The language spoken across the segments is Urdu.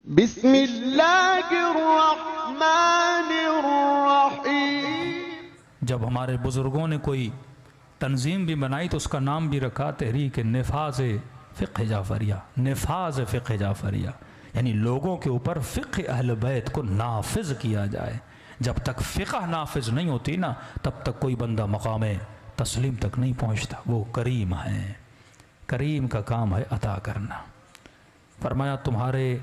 بسم اللہ الرحمن الرحیم۔ جب ہمارے بزرگوں نے کوئی تنظیم بھی بنائی تو اس کا نام بھی رکھا تحریک نفاذ فقہ جعفریہ۔ نفاذ فقہ جعفریہ یعنی لوگوں کے اوپر فقہ اہل بیت کو نافذ کیا جائے۔ جب تک فقہ نافذ نہیں ہوتی نا تب تک کوئی بندہ مقام تسلیم تک نہیں پہنچتا۔ وہ کریم ہیں، کریم کا کام ہے عطا کرنا۔ فرمایا تمہارے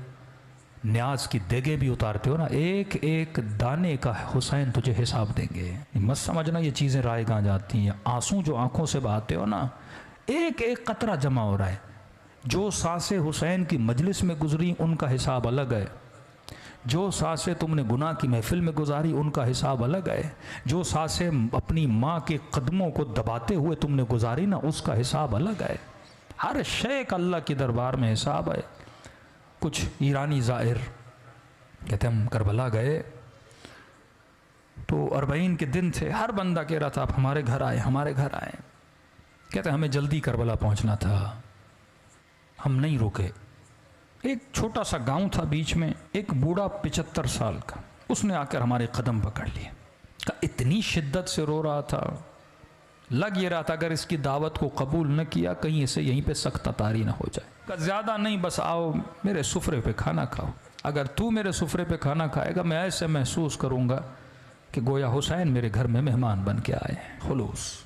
نیاز کی دیگیں بھی اتارتے ہو نا، ایک ایک دانے کا حسین تجھے حساب دیں گے۔ مت سمجھنا یہ چیزیں رائے گاں جاتی ہیں۔ آنسو جو آنکھوں سے بہاتے ہو نا، ایک ایک قطرہ جمع ہو رہا ہے۔ جو سانسیں حسین کی مجلس میں گزری ان کا حساب الگ ہے، جو سانسیں تم نے گناہ کی محفل میں گزاری ان کا حساب الگ ہے، جو سانسیں اپنی ماں کے قدموں کو دباتے ہوئے تم نے گزاری نا اس کا حساب الگ ہے۔ ہر شے کا اللہ کی دربار میں حساب ہے۔ کچھ ایرانی زائر کہتے ہم کربلا گئے تو 40 کے دن تھے، ہر بندہ کہہ رہا تھا آپ ہمارے گھر آئے، ہمارے گھر آئے۔ کہتے ہمیں جلدی کربلا پہنچنا تھا، ہم نہیں رکے۔ ایک چھوٹا سا گاؤں تھا بیچ میں، ایک بوڑھا 75 سال کا، اس نے آ کر ہمارے قدم پکڑ لیے۔ اتنی شدت سے رو رہا تھا، لگ یہ رہا تھا اگر اس کی دعوت کو قبول نہ کیا کہیں اسے یہیں پہ سخت تاری نہ ہو جائے۔ کہ زیادہ نہیں، بس آؤ میرے سفرے پہ کھانا کھاؤ، اگر تو میرے سفرے پہ کھانا کھائے گا میں ایسے محسوس کروں گا کہ گویا حسین میرے گھر میں مہمان بن کے آئے ہیں۔ خلوص۔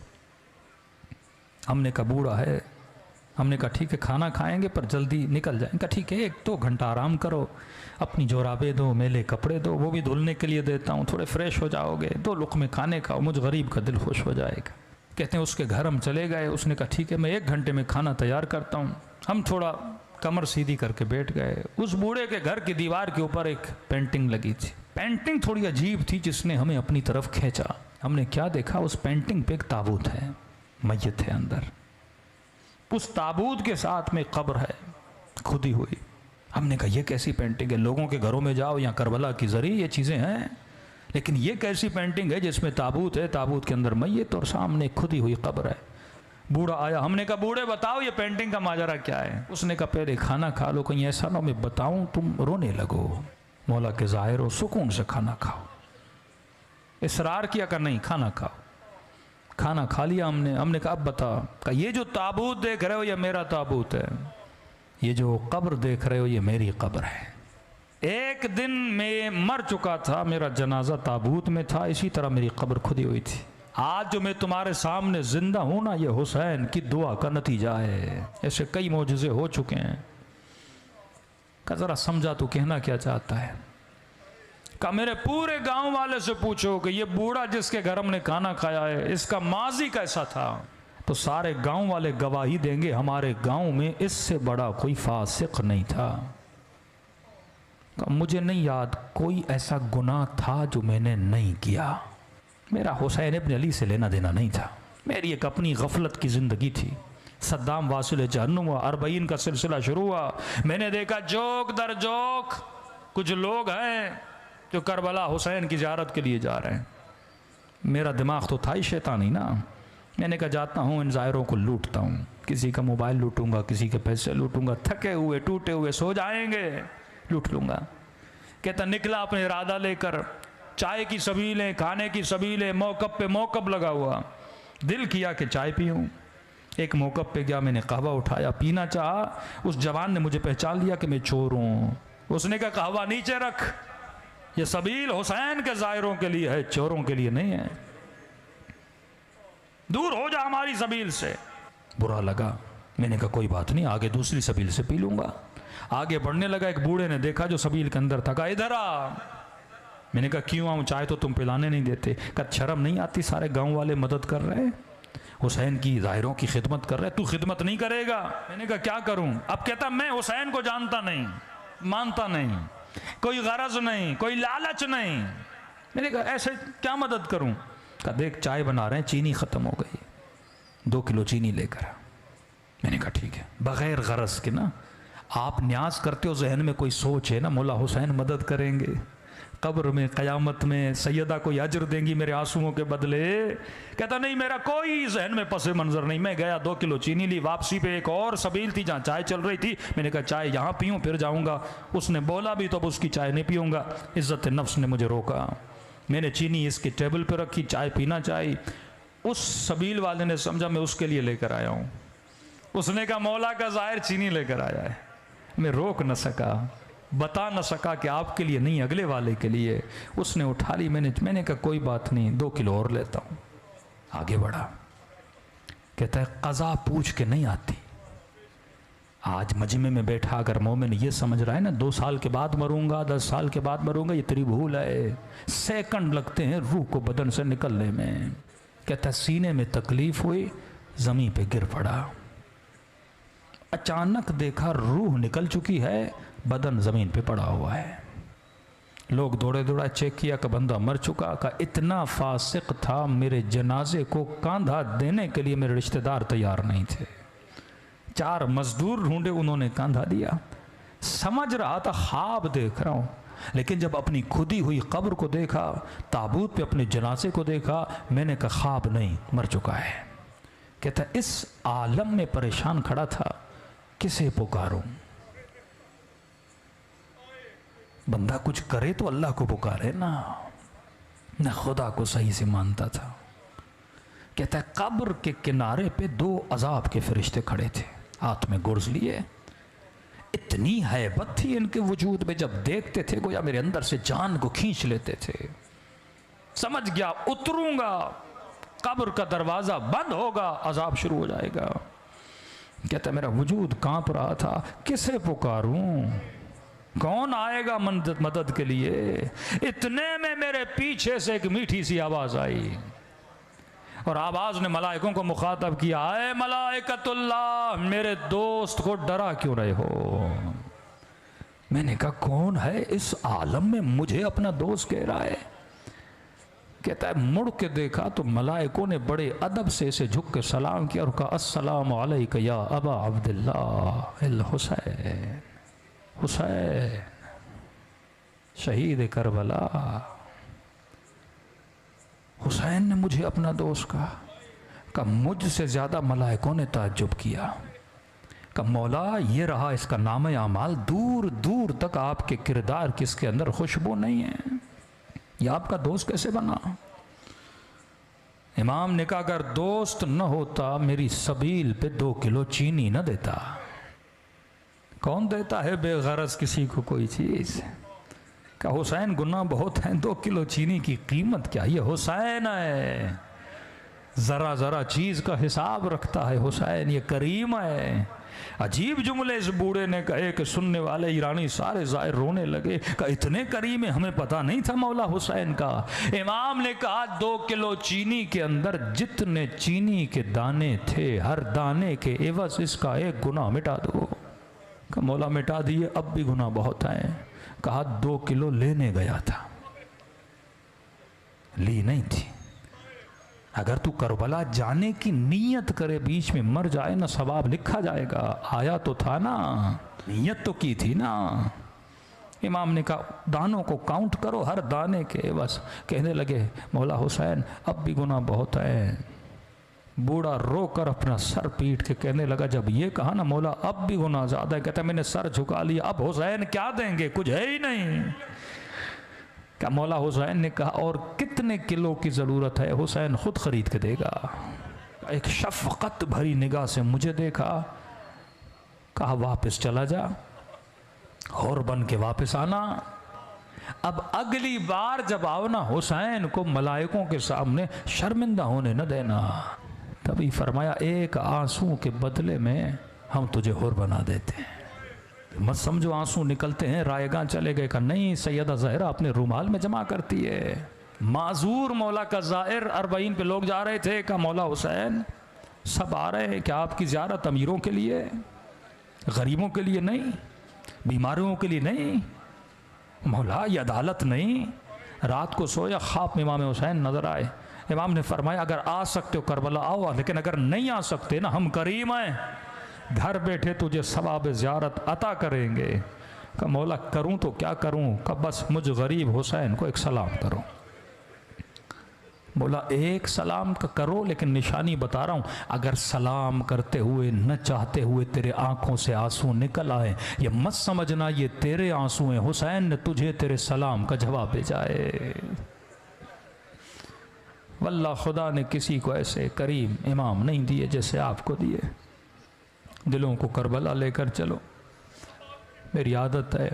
ہم نے کہا بوڑھا ہے، ہم نے کہا ٹھیک ہے کھانا کھائیں گے پر جلدی نکل جائیں گے۔ ٹھیک ہے 1-2 گھنٹہ آرام کرو، اپنی جورابیں دو، میلے کپڑے دو، وہ بھی دھلنے کے لیے دیتا ہوں، تھوڑے فریش ہو جاؤ گے، 2 لقمے کھانے کھاؤ، مجھ غریب کا دل خوش ہو جائے گا۔ کہتے ہیں اس کے گھر ہم چلے گئے، اس نے کہا ٹھیک ہے میں 1 گھنٹے میں کھانا تیار کرتا ہوں۔ ہم تھوڑا کمر سیدھی کر کے بیٹھ گئے۔ اس بوڑھے کے گھر کی دیوار کے اوپر ایک پینٹنگ لگی تھی۔ پینٹنگ تھوڑی عجیب تھی جس نے ہمیں اپنی طرف کھینچا۔ ہم نے کیا دیکھا، اس پینٹنگ پہ ایک تابوت ہے، میت ہے اندر، اس تابوت کے ساتھ میں قبر ہے کھدی ہوئی۔ ہم نے کہا یہ کیسی پینٹنگ ہے؟ لوگوں کے گھروں میں جاؤ یا کربلا کی ذریعے یہ چیزیں ہیں، لیکن یہ کیسی پینٹنگ ہے جس میں تابوت ہے، تابوت کے اندر میت اور سامنے کھدی ہوئی قبر ہے۔ بوڑھا آیا، ہم نے کہا بوڑھے بتاؤ یہ پینٹنگ کا ماجرا کیا ہے؟ اس نے کہا پہلے کھانا کھا لو، کہیں ایسا نہ میں بتاؤں تم رونے لگو۔ مولا کے ظاہر ہو، سکون سے کھانا کھاؤ۔ اصرار کیا کہ نہیں کھانا کھاؤ۔ کھانا کھا لیا ہم نے کہا اب بتا، کہ یہ جو تابوت دیکھ رہے ہو یہ میرا تابوت ہے، یہ جو قبر دیکھ رہے ہو یہ میری قبر ہے۔ ایک دن میں مر چکا تھا، میرا جنازہ تابوت میں تھا، اسی طرح میری قبر کھدی ہوئی تھی۔ آج جو میں تمہارے سامنے زندہ ہوں نا یہ حسین کی دعا کا نتیجہ ہے۔ ایسے کئی معجزے ہو چکے ہیں۔ کہ ذرا سمجھا تو کہنا کیا چاہتا ہے؟ کہ میرے پورے گاؤں والے سے پوچھو کہ یہ بوڑھا جس کے گھر ہم نے کھانا کھایا ہے اس کا ماضی کیسا تھا، تو سارے گاؤں والے گواہی دیں گے ہمارے گاؤں میں اس سے بڑا کوئی فاسق نہیں تھا۔ کہ مجھے نہیں یاد کوئی ایسا گناہ تھا جو میں نے نہیں کیا۔ میرا حسین ابن علی سے لینا دینا نہیں تھا، میری ایک اپنی غفلت کی زندگی تھی۔ صدام واصل جہنم ہوا، 40 کا سلسلہ شروع ہوا، میں نے دیکھا جوک در جوک کچھ لوگ ہیں جو کربلا حسین کی زیارت کے لیے جا رہے ہیں۔ میرا دماغ تو تھا ہی شیطانی نا، میں نے کہا جاتا ہوں ان زائروں کو لوٹتا ہوں، کسی کا موبائل لوٹوں گا، کسی کے پیسے لوٹوں گا، تھکے ہوئے ٹوٹے ہوئے سو جائیں گے، لوٹ لوں گا۔ کہتا نکلا اپنے ارادہ لے کر، چائے کی سبیلیں، کھانے کی سبیلیں، موقف پہ موقف لگا ہوا۔ دل کیا کہ چائے پیوں، ایک موقف پہ گیا، میں نے قہوہ اٹھایا، پینا چاہا، اس جوان نے مجھے پہچان لیا کہ میں چور ہوں۔ اس نے کہا قہوہ نیچے رکھ، یہ سبیل حسین کے زائروں کے لیے ہے، چوروں کے لیے نہیں ہے، دور ہو جا ہماری سبیل سے۔ برا لگا، میں نے کہا کوئی بات نہیں، آگے دوسری سبیل سے پی لوں گا۔ آگے بڑھنے لگا، ایک بوڑھے نے دیکھا جو سبیل کے اندر تھا، کہا ادھر آ۔ میں نے کہا کیوں آؤں، چائے تو تم پلانے نہیں دیتے۔ کہا شرم نہیں آتی، سارے گاؤں والے مدد کر رہے ہیں، حسین کی ظاہروں کی خدمت کر رہے، تو خدمت نہیں کرے گا؟ میں نے کہا کیا کروں؟ اب کہتا میں حسین کو جانتا نہیں، مانتا نہیں، کوئی غرض نہیں، کوئی لالچ نہیں۔ میں نے کہا ایسے کیا مدد کروں؟ کہا دیکھ چائے بنا رہے ہیں، چینی ختم ہو گئی، 2 کلو چینی لے کر۔ میں نے کہا ٹھیک ہے، بغیر غرض کے نا، آپ نیاز کرتے ہو ذہن میں کوئی سوچ ہے نا مولا حسین مدد کریں گے، قبر میں قیامت میں سیدہ کوئی اجر دیں گی میرے آنسوؤں کے بدلے؟ کہتا نہیں میرا کوئی ذہن میں پس منظر نہیں. میں گیا 2 کلو چینی لی, واپسی پہ ایک اور سبیل تھی جہاں چائے چل رہی تھی, میں نے کہا چائے یہاں پیوں پھر جاؤں گا. اس نے بولا بھی تو اب اس کی چائے نہیں پیوں گا. عزت نفس نے مجھے روکا. میں نے چینی اس کی ٹیبل پہ رکھی, چائے پینا چاہی. اس سبیل والے نے سمجھا میں اس کے لیے لے کر آیا ہوں. اس نے کہا مولا کا ظاہر چینی لے کر آیا ہے. میں روک نہ سکا, بتا نہ سکا کہ آپ کے لیے نہیں اگلے والے کے لیے. اس نے اٹھا لی. میں نے کہا کوئی بات نہیں, 2 کلو اور لیتا ہوں. آگے بڑھا. کہتا ہے قضا پوچھ کے نہیں آتی. آج مجمع میں بیٹھا اگر مومن یہ سمجھ رہا ہے نا 2 سال کے بعد مروں گا, 10 سال کے بعد مروں گا, یہ تیری بھول ہے. سیکنڈ لگتے ہیں روح کو بدن سے نکلنے میں. کہتا ہے سینے میں تکلیف ہوئی, زمین پہ گر پڑا. اچانک دیکھا روح نکل چکی ہے, بدن زمین پہ پڑا ہوا ہے. لوگ دوڑے دوڑا چیک کیا کہ بندہ مر چکا. کہ اتنا فاسق تھا میرے جنازے کو کاندھا دینے کے لیے میرے رشتہ دار تیار نہیں تھے. 4 مزدور ڈھونڈے, انہوں نے کاندھا دیا. سمجھ رہا تھا خواب دیکھ رہا ہوں, لیکن جب اپنی کھدی ہوئی قبر کو دیکھا, تابوت پہ اپنے جنازے کو دیکھا, میں نے کہا خواب نہیں, مر چکا ہے. کہتا اس عالم میں پریشان کھڑا تھا, کسے پکاروں؟ بندہ کچھ کرے تو اللہ کو پکارے نا. نہ خدا کو صحیح سے مانتا تھا. کہتا ہے قبر کے کنارے پہ 2 عذاب کے فرشتے کھڑے تھے, ہاتھ میں گرز لیے. اتنی ہیبت تھی ان کے وجود میں, جب دیکھتے تھے گویا میرے اندر سے جان کو کھینچ لیتے تھے. سمجھ گیا اتروں گا, قبر کا دروازہ بند ہوگا, عذاب شروع ہو جائے گا. کہتا ہے میرا وجود کانپ رہا تھا, کسے پکاروں؟ کون آئے گا مدد کے لیے؟ اتنے میں میرے پیچھے سے ایک میٹھی سی آواز آئی, اور آواز نے ملائکوں کو مخاطب کیا, اے ملائکۃ اللہ, میرے دوست کو ڈرا کیوں رہے ہو؟ میں نے کہا کون ہے اس عالم میں مجھے اپنا دوست کہہ رہا ہے؟ کہتا ہے مڑ کے دیکھا تو ملائکوں نے بڑے ادب سے اسے جھک کے سلام کیا اور کہا السلام علیک یا ابا عبداللہ الحسین. حسین شہید کربلا. حسین نے مجھے اپنا دوست کہا مجھ سے زیادہ ملائکوں نے تعجب کیا. کہ مولا یہ رہا اس کا نام اعمال, دور دور تک آپ کے کردار کس کے اندر خوشبو نہیں ہے, یہ آپ کا دوست کیسے بنا؟ امام نے کہا اگر دوست نہ ہوتا میری سبیل پہ 2 کلو چینی نہ دیتا. کون دیتا ہے بے غرض کسی کو کوئی چیز؟ کہ حسین گناہ بہت ہیں, 2 کلو چینی کی قیمت کیا؟ یہ حسین ہے, ذرا ذرا چیز کا حساب رکھتا ہے حسین, یہ کریم ہے. عجیب جملے اس بوڑھے نے کہے کہ سننے والے ایرانی سارے ظاہر رونے لگے کہ اتنے کریم ہیں, ہمیں پتہ نہیں تھا مولا حسین کا. امام نے کہا 2 کلو چینی کے اندر جتنے چینی کے دانے تھے, ہر دانے کے عوض اس کا 1 گناہ مٹا دو. کہ مولا مٹا دیے, اب بھی گناہ بہت ہیں. کہا 2 کلو لینے گیا تھا, لی نہیں تھی. اگر تو کربلا جانے کی نیت کرے بیچ میں مر جائے نا, ثواب لکھا جائے گا. آیا تو تھا نا, نیت تو کی تھی نا. امام نے کہا دانوں کو کاؤنٹ کرو, ہر دانے کے بس. کہنے لگے مولا حسین اب بھی گناہ بہت ہے. بوڑھا رو کر اپنا سر پیٹ کے کہنے لگا جب یہ کہا نا مولا اب بھی گناہ زیادہ ہے, کہتا میں نے سر جھکا لیا, اب حسین کیا دیں گے, کچھ ہے ہی نہیں. کہ مولا حسین نے کہا اور کتنے کلو کی ضرورت ہے؟ حسین خود خرید کے دے گا. ایک شفقت بھری نگاہ سے مجھے دیکھا, کہا واپس چلا جا, اور بن کے واپس آنا. اب اگلی بار جب آؤ نا حسین کو ملائکوں کے سامنے شرمندہ ہونے نہ دینا. تبھی فرمایا 1 آنسو کے بدلے میں ہم تجھے حور بنا دیتے ہیں. مت سمجھو آنسو نکلتے ہیں رائے گاں چلے گئے. کہ نہیں, سیدہ زہرا اپنے رومال میں جمع کرتی ہے. معذور مولا کا زائر 40 پہ لوگ جا رہے تھے. کہ مولا حسین سب آ رہے ہیں, کیا آپ کی زیارت امیروں کے لیے, غریبوں کے لیے نہیں, بیماریوں کے لیے نہیں؟ مولا یہ عدالت نہیں. رات کو سویا, خواب میں امام حسین نظر آئے. امام نے فرمایا اگر آ سکتے ہو کربلا آؤ, لیکن اگر نہیں آ سکتے نا, ہم کریم ہیں, گھر بیٹھے تجھے ثواب زیارت عطا کریں گے. کہ مولا کروں تو کیا کروں؟ کہ بس مجھ غریب حسین کو ایک سلام کرو۔ بولا ایک سلام کا کرو، لیکن نشانی بتا رہا ہوں، اگر سلام کرتے ہوئے نہ چاہتے ہوئے تیرے آنکھوں سے آنسو نکل آئے، یہ مت سمجھنا یہ تیرے آنسو ہیں، حسین نے تجھے تیرے سلام کا جواب بھیجا ہے۔ واللہ خدا نے کسی کو ایسے کریم امام نہیں دیے جیسے آپ کو دیے۔ دلوں کو کربلا لے کر چلو۔ میری عادت ہے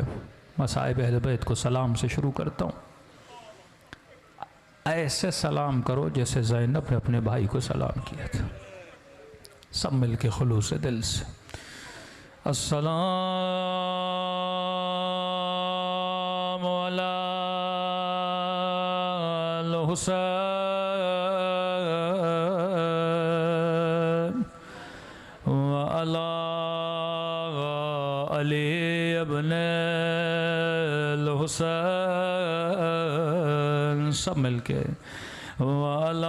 مصائب اہل بیت کو سلام سے شروع کرتا ہوں، ایسے سلام کرو جیسے زینب نے اپنے بھائی کو سلام کیا تھا، سب مل کے خلوص دل سے۔ السلام علی الحسین وعلی علی ابن الحسین، سب مل کے وعلی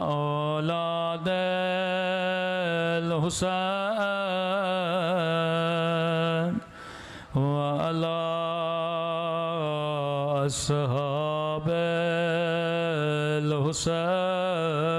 اولاد الحسین وعلی اصحاب الحسین